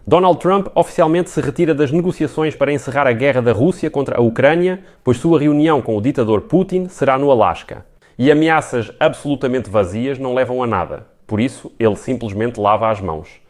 Donald Trump oficialmente se retira das negociações para encerrar a guerra da Rússia contra a Ucrânia, pois sua reunião com o ditador Putin será no Alasca. E ameaças absolutamente vazias não levam a nada. Por isso, ele simplesmente lava as mãos.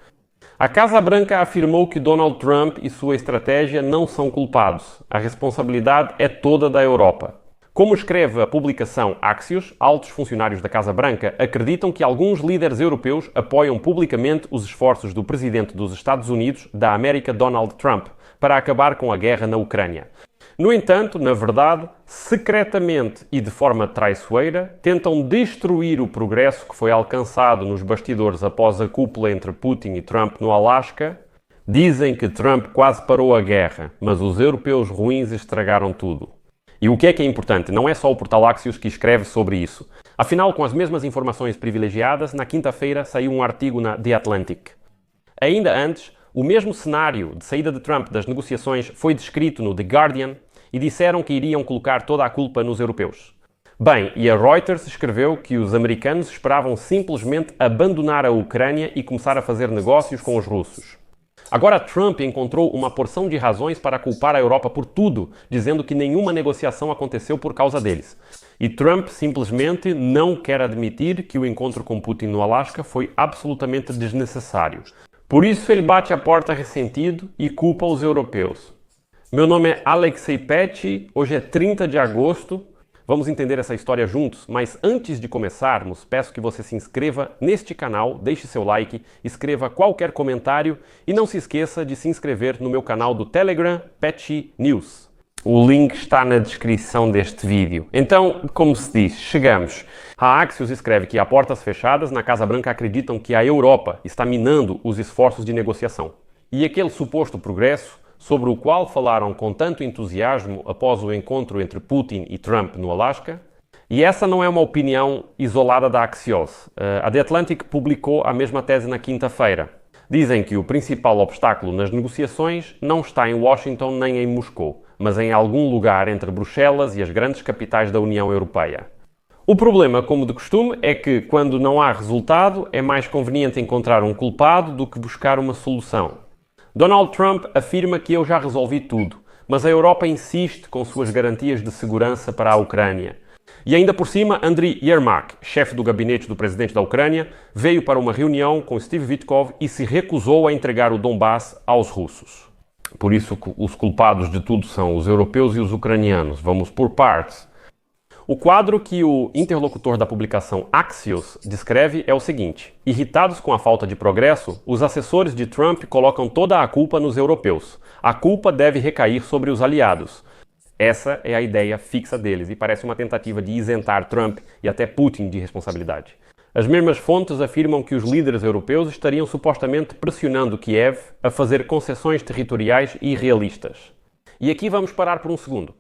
A Casa Branca afirmou que Donald Trump e sua estratégia não são culpados. A responsabilidade é toda da Europa. Como escreve a publicação Axios, altos funcionários da Casa Branca acreditam que alguns líderes europeus apoiam publicamente os esforços do presidente dos Estados Unidos da América, Donald Trump, para acabar com a guerra na Ucrânia. No entanto, na verdade, secretamente e de forma traiçoeira, tentam destruir o progresso que foi alcançado nos bastidores após a cúpula entre Putin e Trump no Alasca. Dizem que Trump quase parou a guerra, mas os europeus ruins estragaram tudo. E o que é importante? Não é só o portal Axios que escreve sobre isso. Afinal, com as mesmas informações privilegiadas, na quinta-feira saiu um artigo na The Atlantic. Ainda antes, o mesmo cenário de saída de Trump das negociações foi descrito no The Guardian e disseram que iriam colocar toda a culpa nos europeus. Bem, e a Reuters escreveu que os americanos esperavam simplesmente abandonar a Ucrânia e começar a fazer negócios com os russos. Agora Trump encontrou uma porção de razões para culpar a Europa por tudo, dizendo que nenhuma negociação aconteceu por causa deles. E Trump simplesmente não quer admitir que o encontro com Putin no Alasca foi absolutamente desnecessário. Por isso ele bate a porta ressentido e culpa os europeus. Meu nome é Alexei Petty, hoje é 30 de agosto. Vamos entender essa história juntos, mas antes de começarmos, peço que você se inscreva neste canal, deixe seu like, escreva qualquer comentário e não se esqueça de se inscrever no meu canal do Telegram, Petty News. O link está na descrição deste vídeo. Então, como se diz, chegamos. A Axios escreve que a portas fechadas na Casa Branca acreditam que a Europa está minando os esforços de negociação. E aquele suposto progresso sobre o qual falaram com tanto entusiasmo após o encontro entre Putin e Trump no Alasca. E essa não é uma opinião isolada da Axios. A The Atlantic publicou a mesma tese na quinta-feira. Dizem que o principal obstáculo nas negociações não está em Washington nem em Moscou, mas em algum lugar entre Bruxelas e as grandes capitais da União Europeia. O problema, como de costume, é que quando não há resultado, é mais conveniente encontrar um culpado do que buscar uma solução. Donald Trump afirma que eu já resolvi tudo, mas a Europa insiste com suas garantias de segurança para a Ucrânia. E ainda por cima, Andriy Yermak, chefe do gabinete do presidente da Ucrânia, veio para uma reunião com Steve Witkoff e se recusou a entregar o Donbass aos russos. Por isso, os culpados de tudo são os europeus e os ucranianos. Vamos por partes. O quadro que o interlocutor da publicação Axios descreve é o seguinte: irritados com a falta de progresso, os assessores de Trump colocam toda a culpa nos europeus. A culpa deve recair sobre os aliados. Essa é a ideia fixa deles e parece uma tentativa de isentar Trump e até Putin de responsabilidade. As mesmas fontes afirmam que os líderes europeus estariam supostamente pressionando Kiev a fazer concessões territoriais irrealistas. E aqui vamos parar por um segundo.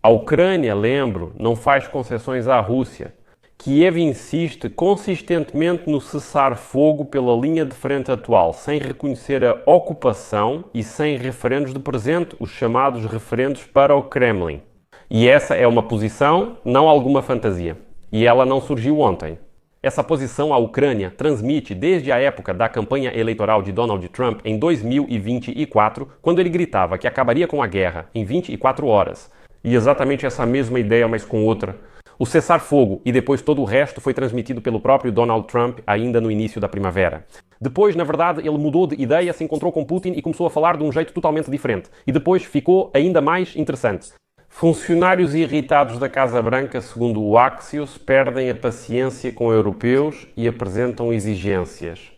A Ucrânia, lembro, não faz concessões à Rússia. Kiev insiste consistentemente no cessar-fogo pela linha de frente atual, sem reconhecer a ocupação e sem referendos de presente, os chamados referendos para o Kremlin. E essa é uma posição, não alguma fantasia. E ela não surgiu ontem. Essa posição a Ucrânia transmite desde a época da campanha eleitoral de Donald Trump em 2024, quando ele gritava que acabaria com a guerra em 24 horas. E exatamente essa mesma ideia, mas com outra. O cessar-fogo e depois todo o resto foi transmitido pelo próprio Donald Trump ainda no início da primavera. Depois, na verdade, ele mudou de ideia, se encontrou com Putin e começou a falar de um jeito totalmente diferente. E depois ficou ainda mais interessante. Funcionários irritados da Casa Branca, segundo o Axios, perdem a paciência com europeus e apresentam exigências.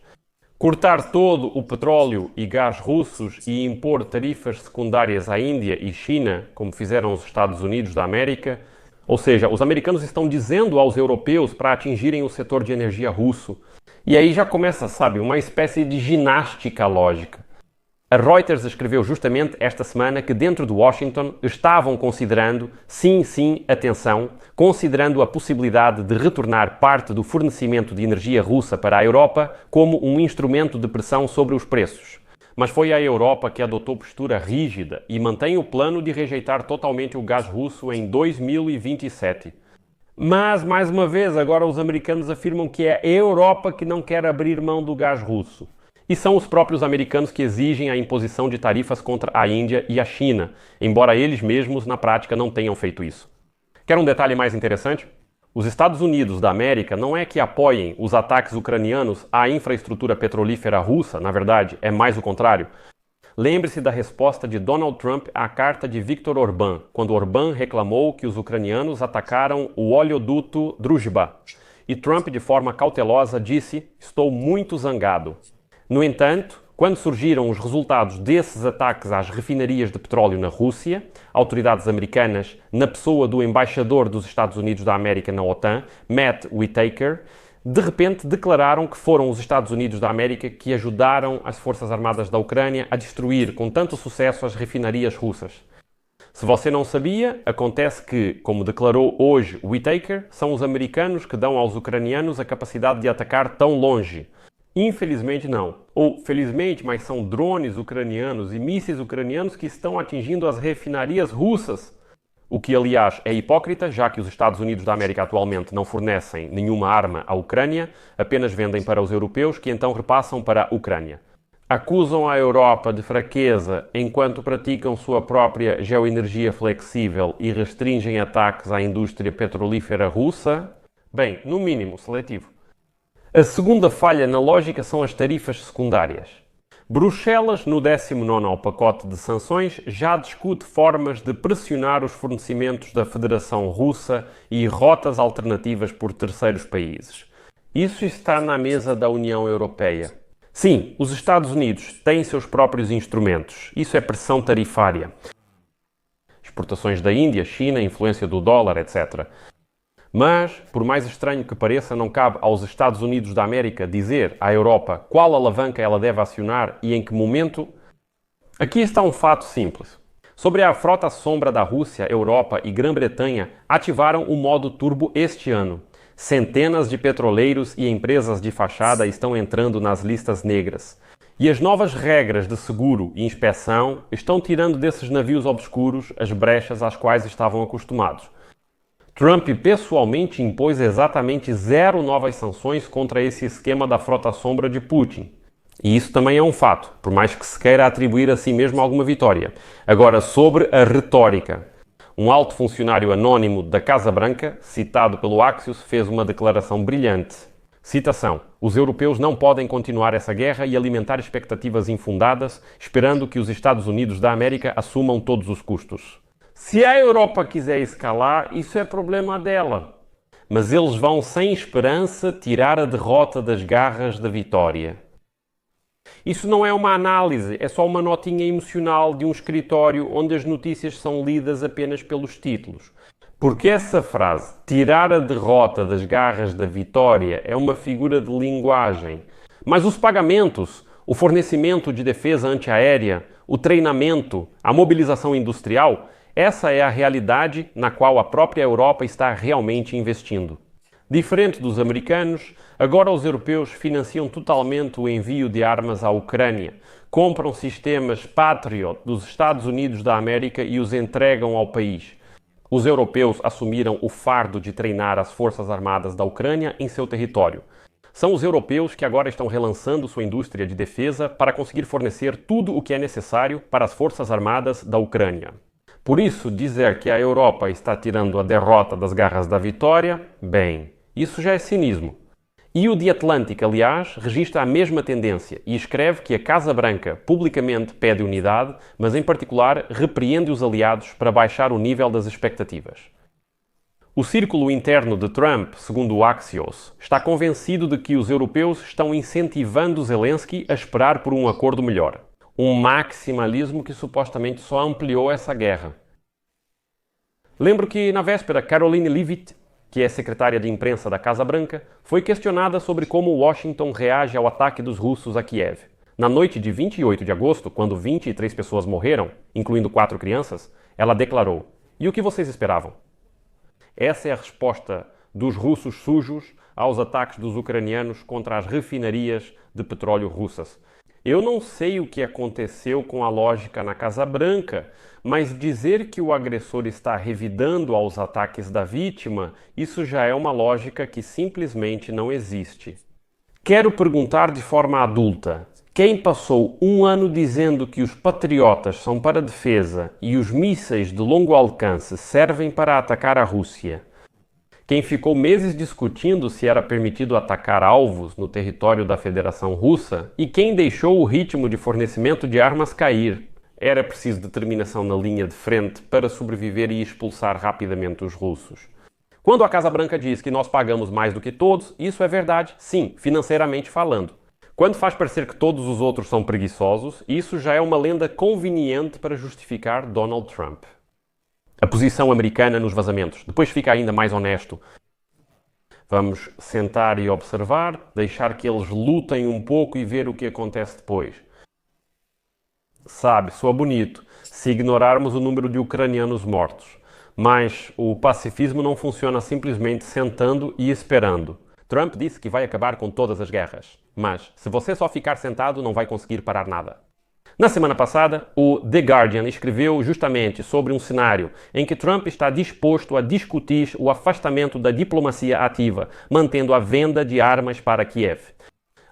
Cortar todo o petróleo e gás russos e impor tarifas secundárias à Índia e China, como fizeram os Estados Unidos da América. Ou seja, os americanos estão dizendo aos europeus para atingirem o setor de energia russo. E aí já começa, sabe, uma espécie de ginástica lógica. A Reuters escreveu justamente esta semana que dentro de Washington estavam considerando, sim, atenção, considerando a possibilidade de retornar parte do fornecimento de energia russa para a Europa como um instrumento de pressão sobre os preços. Mas foi a Europa que adotou postura rígida e mantém o plano de rejeitar totalmente o gás russo em 2027. Mas, mais uma vez, agora os americanos afirmam que é a Europa que não quer abrir mão do gás russo. E são os próprios americanos que exigem a imposição de tarifas contra a Índia e a China, embora eles mesmos na prática não tenham feito isso. Quer um detalhe mais interessante? Os Estados Unidos da América não é que apoiem os ataques ucranianos à infraestrutura petrolífera russa, na verdade, é mais o contrário. Lembre-se da resposta de Donald Trump à carta de Viktor Orbán, quando Orbán reclamou que os ucranianos atacaram o oleoduto Druzhba. E Trump, de forma cautelosa, disse: "Estou muito zangado." No entanto, quando surgiram os resultados desses ataques às refinarias de petróleo na Rússia, autoridades americanas, na pessoa do embaixador dos Estados Unidos da América na OTAN, Matt Whitaker, de repente declararam que foram os Estados Unidos da América que ajudaram as Forças Armadas da Ucrânia a destruir com tanto sucesso as refinarias russas. Se você não sabia, acontece que, como declarou hoje Whitaker, são os americanos que dão aos ucranianos a capacidade de atacar tão longe. Infelizmente não. Ou felizmente, mas são drones ucranianos e mísseis ucranianos que estão atingindo as refinarias russas. O que, aliás, é hipócrita, já que os Estados Unidos da América atualmente não fornecem nenhuma arma à Ucrânia, apenas vendem para os europeus, que então repassam para a Ucrânia. Acusam a Europa de fraqueza enquanto praticam sua própria geoenergia flexível e restringem ataques à indústria petrolífera russa? Bem, no mínimo, seletivo. A segunda falha na lógica são as tarifas secundárias. Bruxelas, no 19º pacote de sanções, já discute formas de pressionar os fornecimentos da Federação Russa e rotas alternativas por terceiros países. Isso está na mesa da União Europeia. Sim, os Estados Unidos têm seus próprios instrumentos. Isso é pressão tarifária. Exportações da Índia, China, influência do dólar, etc. Mas, por mais estranho que pareça, não cabe aos Estados Unidos da América dizer à Europa qual alavanca ela deve acionar e em que momento. Aqui está um fato simples. Sobre a frota sombra da Rússia, Europa e Grã-Bretanha ativaram o modo turbo este ano. Centenas de petroleiros e empresas de fachada estão entrando nas listas negras. E as novas regras de seguro e inspeção estão tirando desses navios obscuros as brechas às quais estavam acostumados. Trump pessoalmente impôs exatamente 0 novas sanções contra esse esquema da frota sombra de Putin. E isso também é um fato, por mais que se queira atribuir a si mesmo alguma vitória. Agora, sobre a retórica. Um alto funcionário anónimo da Casa Branca, citado pelo Axios, fez uma declaração brilhante. Citação: "Os europeus não podem continuar essa guerra e alimentar expectativas infundadas, esperando que os Estados Unidos da América assumam todos os custos. Se a Europa quiser escalar, isso é problema dela. Mas eles vão, sem esperança, tirar a derrota das garras da vitória." Isso não é uma análise, é só uma notinha emocional de um escritório onde as notícias são lidas apenas pelos títulos. Porque essa frase, tirar a derrota das garras da vitória, é uma figura de linguagem. Mas os pagamentos, o fornecimento de defesa antiaérea, o treinamento, a mobilização industrial, essa é a realidade na qual a própria Europa está realmente investindo. Diferente dos americanos, agora os europeus financiam totalmente o envio de armas à Ucrânia, compram sistemas Patriot dos Estados Unidos da América e os entregam ao país. Os europeus assumiram o fardo de treinar as forças armadas da Ucrânia em seu território. São os europeus que agora estão relançando sua indústria de defesa para conseguir fornecer tudo o que é necessário para as forças armadas da Ucrânia. Por isso, dizer que a Europa está tirando a derrota das garras da vitória, bem, isso já é cinismo. E o The Atlantic, aliás, registra a mesma tendência e escreve que a Casa Branca publicamente pede unidade, mas em particular repreende os aliados para baixar o nível das expectativas. O círculo interno de Trump, segundo o Axios, está convencido de que os europeus estão incentivando Zelensky a esperar por um acordo melhor. Um maximalismo que supostamente só ampliou essa guerra. Lembro que, na véspera, Karoline Leavitt, que é secretária de imprensa da Casa Branca, foi questionada sobre como Washington reage ao ataque dos russos a Kiev. Na noite de 28 de agosto, quando 23 pessoas morreram, incluindo 4 crianças, ela declarou: "E o que vocês esperavam?" Essa é a resposta dos russos sujos aos ataques dos ucranianos contra as refinarias de petróleo russas. Eu não sei o que aconteceu com a lógica na Casa Branca, mas dizer que o agressor está revidando aos ataques da vítima, isso já é uma lógica que simplesmente não existe. Quero perguntar de forma adulta: Quem passou um ano dizendo que os patriotas são para defesa e os mísseis de longo alcance servem para atacar a Rússia? Quem ficou meses discutindo se era permitido atacar alvos no território da Federação Russa e quem deixou o ritmo de fornecimento de armas cair? Era preciso determinação na linha de frente para sobreviver e expulsar rapidamente os russos. Quando a Casa Branca diz que nós pagamos mais do que todos, isso é verdade, sim, financeiramente falando. Quando faz parecer que todos os outros são preguiçosos, isso já é uma lenda conveniente para justificar Donald Trump. A posição americana nos vazamentos. Depois fica ainda mais honesto. Vamos sentar e observar, deixar que eles lutem um pouco e ver o que acontece depois. Sabe, soa bonito, se ignorarmos o número de ucranianos mortos. Mas o pacifismo não funciona simplesmente sentando e esperando. Trump disse que vai acabar com todas as guerras. Mas, se você só ficar sentado, não vai conseguir parar nada. Na semana passada, o The Guardian escreveu justamente sobre um cenário em que Trump está disposto a discutir o afastamento da diplomacia ativa, mantendo a venda de armas para Kiev.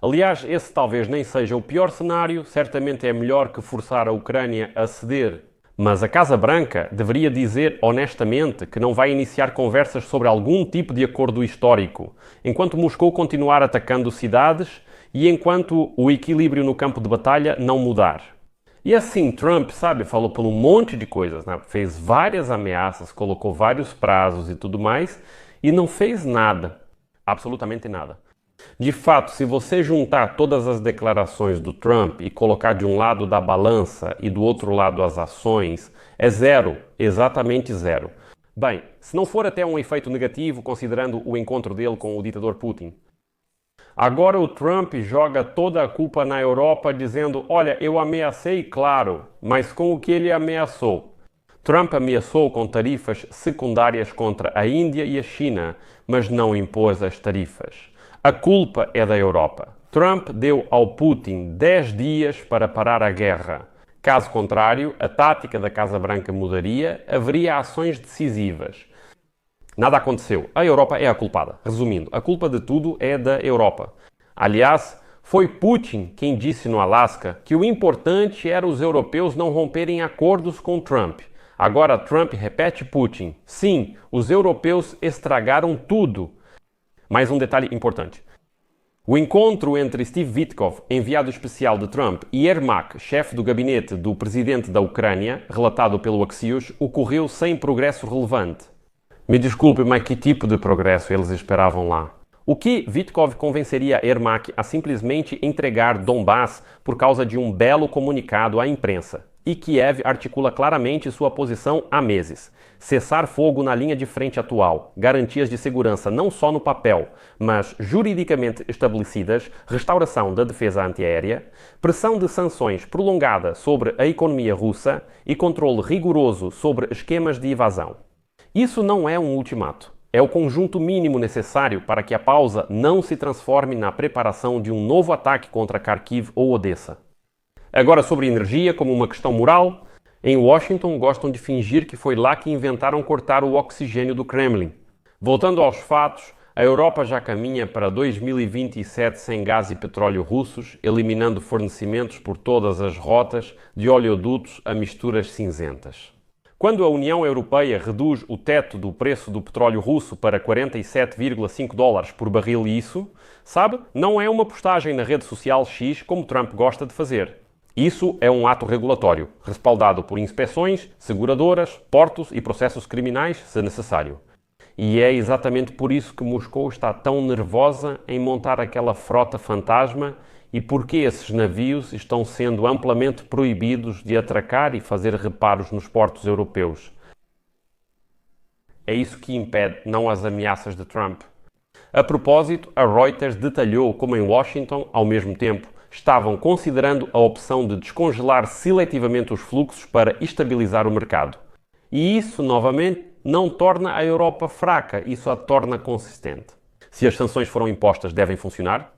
Aliás, esse talvez nem seja o pior cenário, certamente é melhor que forçar a Ucrânia a ceder. Mas a Casa Branca deveria dizer honestamente que não vai iniciar conversas sobre algum tipo de acordo histórico, enquanto Moscou continuar atacando cidades e enquanto o equilíbrio no campo de batalha não mudar. E assim, Trump, sabe, falou por um monte de coisas, né? Fez várias ameaças, colocou vários prazos e tudo mais, e não fez nada. Absolutamente nada. De fato, se você juntar todas as declarações do Trump e colocar de um lado da balança e do outro lado as ações, é zero, exatamente zero. Bem, se não for até um efeito negativo, considerando o encontro dele com o ditador Putin. Agora o Trump joga toda a culpa na Europa dizendo, olha, eu ameacei, claro, mas com o que ele ameaçou? Trump ameaçou com tarifas secundárias contra a Índia e a China, mas não impôs as tarifas. A culpa é da Europa. Trump deu ao Putin 10 dias para parar a guerra. Caso contrário, a tática da Casa Branca mudaria, haveria ações decisivas. Nada aconteceu. A Europa é a culpada. Resumindo, a culpa de tudo é da Europa. Aliás, foi Putin quem disse no Alasca que o importante era os europeus não romperem acordos com Trump. Agora Trump repete Putin. Sim, os europeus estragaram tudo. Mais um detalhe importante. O encontro entre Steve Witkoff, enviado especial de Trump, e Yermak, chefe do gabinete do presidente da Ucrânia, relatado pelo Axios, ocorreu sem progresso relevante. Me desculpe, mas que tipo de progresso eles esperavam lá? O que Witkoff convenceria Yermak a simplesmente entregar Donbass por causa de um belo comunicado à imprensa? E Kiev articula claramente sua posição há meses. Cessar fogo na linha de frente atual, garantias de segurança não só no papel, mas juridicamente estabelecidas, restauração da defesa antiaérea, pressão de sanções prolongada sobre a economia russa e controle rigoroso sobre esquemas de evasão. Isso não é um ultimato. É o conjunto mínimo necessário para que a pausa não se transforme na preparação de um novo ataque contra Kharkiv ou Odessa. Agora sobre energia como uma questão moral, em Washington gostam de fingir que foi lá que inventaram cortar o oxigênio do Kremlin. Voltando aos fatos, a Europa já caminha para 2027 sem gás e petróleo russos, eliminando fornecimentos por todas as rotas, de oleodutos a misturas cinzentas. Quando a União Europeia reduz o teto do preço do petróleo russo para 47,5 dólares por barril isso, sabe, não é uma postagem na rede social X como Trump gosta de fazer. Isso é um ato regulatório, respaldado por inspeções, seguradoras, portos e processos criminais, se necessário. E é exatamente por isso que Moscou está tão nervosa em montar aquela frota fantasma e porque esses navios estão sendo amplamente proibidos de atracar e fazer reparos nos portos europeus. É isso que impede, não as ameaças de Trump. A propósito, a Reuters detalhou como em Washington, ao mesmo tempo, estavam considerando a opção de descongelar seletivamente os fluxos para estabilizar o mercado. E isso, novamente, não torna a Europa fraca, isso a torna consistente. Se as sanções foram impostas, devem funcionar?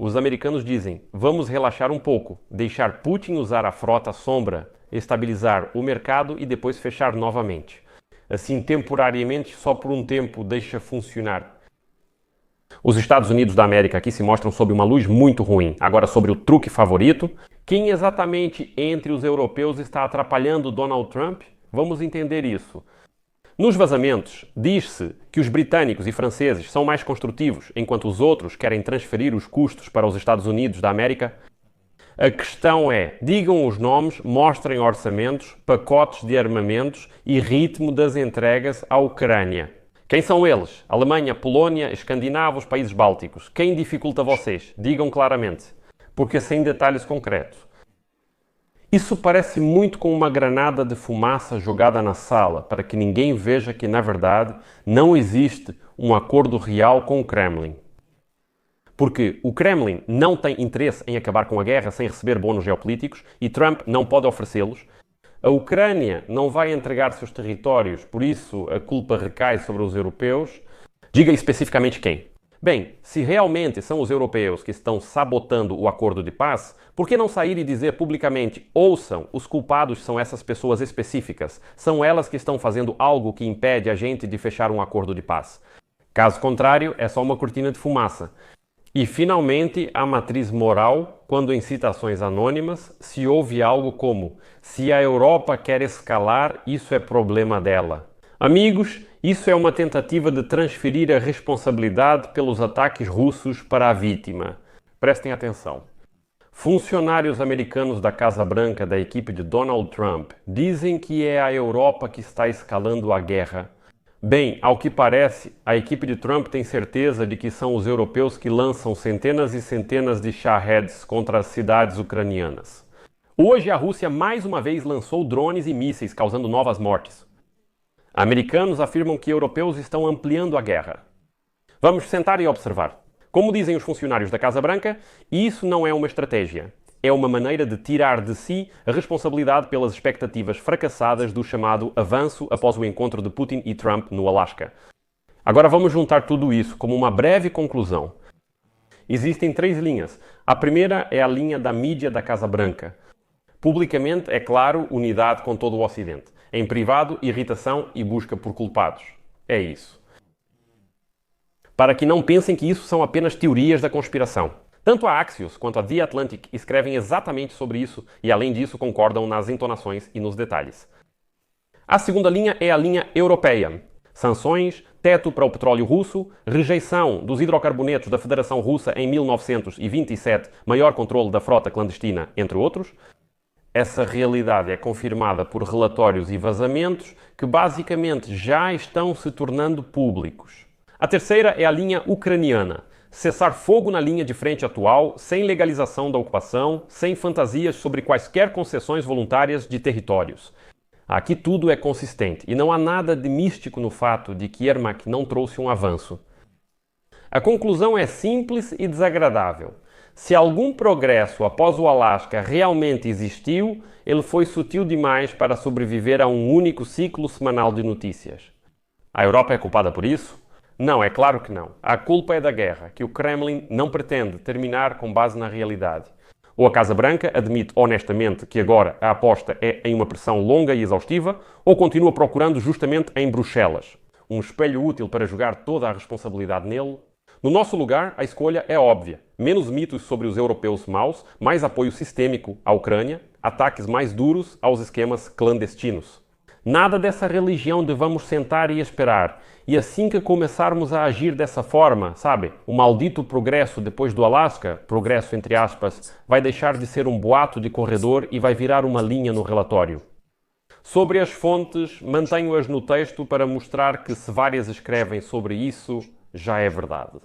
Os americanos dizem, vamos relaxar um pouco, deixar Putin usar a frota sombra, estabilizar o mercado e depois fechar novamente. Assim, temporariamente, só por um tempo, deixa funcionar. Os Estados Unidos da América aqui se mostram sob uma luz muito ruim. Agora, sobre o truque favorito, quem exatamente entre os europeus está atrapalhando Donald Trump? Vamos entender isso. Nos vazamentos, diz-se que os britânicos e franceses são mais construtivos, enquanto os outros querem transferir os custos para os Estados Unidos da América. A questão é, digam os nomes, mostrem orçamentos, pacotes de armamentos e ritmo das entregas à Ucrânia. Quem são eles? Alemanha, Polónia, escandinavos, países bálticos. Quem dificulta vocês? Digam claramente, porque sem detalhes concretos. Isso parece muito com uma granada de fumaça jogada na sala, para que ninguém veja que, na verdade, não existe um acordo real com o Kremlin. Porque o Kremlin não tem interesse em acabar com a guerra sem receber bônus geopolíticos e Trump não pode oferecê-los. A Ucrânia não vai entregar seus territórios, por isso a culpa recai sobre os europeus. Diga especificamente quem. Bem, se realmente são os europeus que estão sabotando o acordo de paz, por que não sair e dizer publicamente: ouçam, os culpados são essas pessoas específicas, são elas que estão fazendo algo que impede a gente de fechar um acordo de paz. Caso contrário, é só uma cortina de fumaça. E, finalmente, a matriz moral, quando em citações anônimas, se ouve algo como: se a Europa quer escalar, isso é problema dela. Amigos, isso é uma tentativa de transferir a responsabilidade pelos ataques russos para a vítima. Prestem atenção. Funcionários americanos da Casa Branca da equipe de Donald Trump dizem que é a Europa que está escalando a guerra. Bem, ao que parece, a equipe de Trump tem certeza de que são os europeus que lançam centenas e centenas de Shaheeds contra as cidades ucranianas. Hoje, a Rússia mais uma vez lançou drones e mísseis, causando novas mortes. Americanos afirmam que europeus estão ampliando a guerra. Vamos sentar e observar. Como dizem os funcionários da Casa Branca, isso não é uma estratégia. É uma maneira de tirar de si a responsabilidade pelas expectativas fracassadas do chamado avanço após o encontro de Putin e Trump no Alasca. Agora vamos juntar tudo isso como uma breve conclusão. Existem 3 linhas. A primeira é a linha da mídia da Casa Branca. Publicamente, é claro, unidade com todo o Ocidente. Em privado, irritação e busca por culpados. É isso. Para que não pensem que isso são apenas teorias da conspiração. Tanto a Axios quanto a The Atlantic escrevem exatamente sobre isso e, além disso, concordam nas entonações e nos detalhes. A segunda linha é a linha europeia. Sanções, teto para o petróleo russo, rejeição dos hidrocarbonetos da Federação Russa em 1927, maior controle da frota clandestina, entre outros. Essa realidade é confirmada por relatórios e vazamentos que basicamente já estão se tornando públicos. A terceira é a linha ucraniana. Cessar fogo na linha de frente atual, sem legalização da ocupação, sem fantasias sobre quaisquer concessões voluntárias de territórios. Aqui tudo é consistente e não há nada de místico no fato de que Yermak não trouxe um avanço. A conclusão é simples e desagradável. Se algum progresso após o Alasca realmente existiu, ele foi sutil demais para sobreviver a um único ciclo semanal de notícias. A Europa é culpada por isso? Não, é claro que não. A culpa é da guerra, que o Kremlin não pretende terminar com base na realidade. Ou a Casa Branca admite honestamente que agora a aposta é em uma pressão longa e exaustiva, ou continua procurando justamente em Bruxelas um espelho útil para jogar toda a responsabilidade nele. No nosso lugar, a escolha é óbvia. Menos mitos sobre os europeus maus, mais apoio sistêmico à Ucrânia, ataques mais duros aos esquemas clandestinos. Nada dessa religião de vamos sentar e esperar. E assim que começarmos a agir dessa forma, sabe? O maldito progresso depois do Alasca, progresso entre aspas, vai deixar de ser um boato de corredor e vai virar uma linha no relatório. Sobre as fontes, mantenho-as no texto para mostrar que se várias escrevem sobre isso, já é verdade.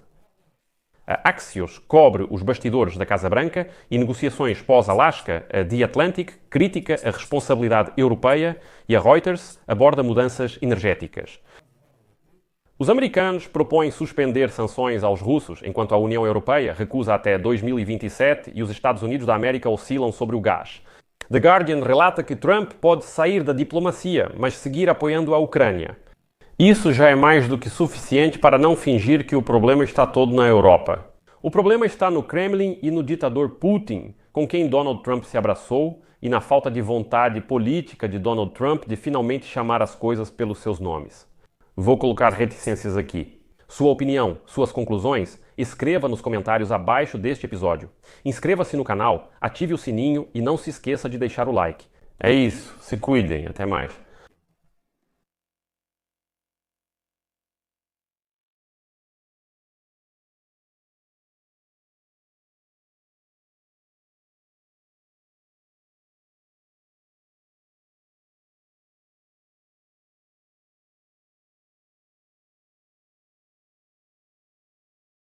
A Axios cobre os bastidores da Casa Branca e negociações pós-Alasca, a The Atlantic critica a responsabilidade europeia e a Reuters aborda mudanças energéticas. Os americanos propõem suspender sanções aos russos, enquanto a União Europeia recusa até 2027 e os Estados Unidos da América oscilam sobre o gás. The Guardian relata que Trump pode sair da diplomacia, mas seguir apoiando a Ucrânia. Isso já é mais do que suficiente para não fingir que o problema está todo na Europa. O problema está no Kremlin e no ditador Putin, com quem Donald Trump se abraçou, e na falta de vontade política de Donald Trump de finalmente chamar as coisas pelos seus nomes. Vou colocar reticências aqui. Sua opinião, suas conclusões, escreva nos comentários abaixo deste episódio. Inscreva-se no canal, ative o sininho e não se esqueça de deixar o like. É isso, se cuidem, até mais.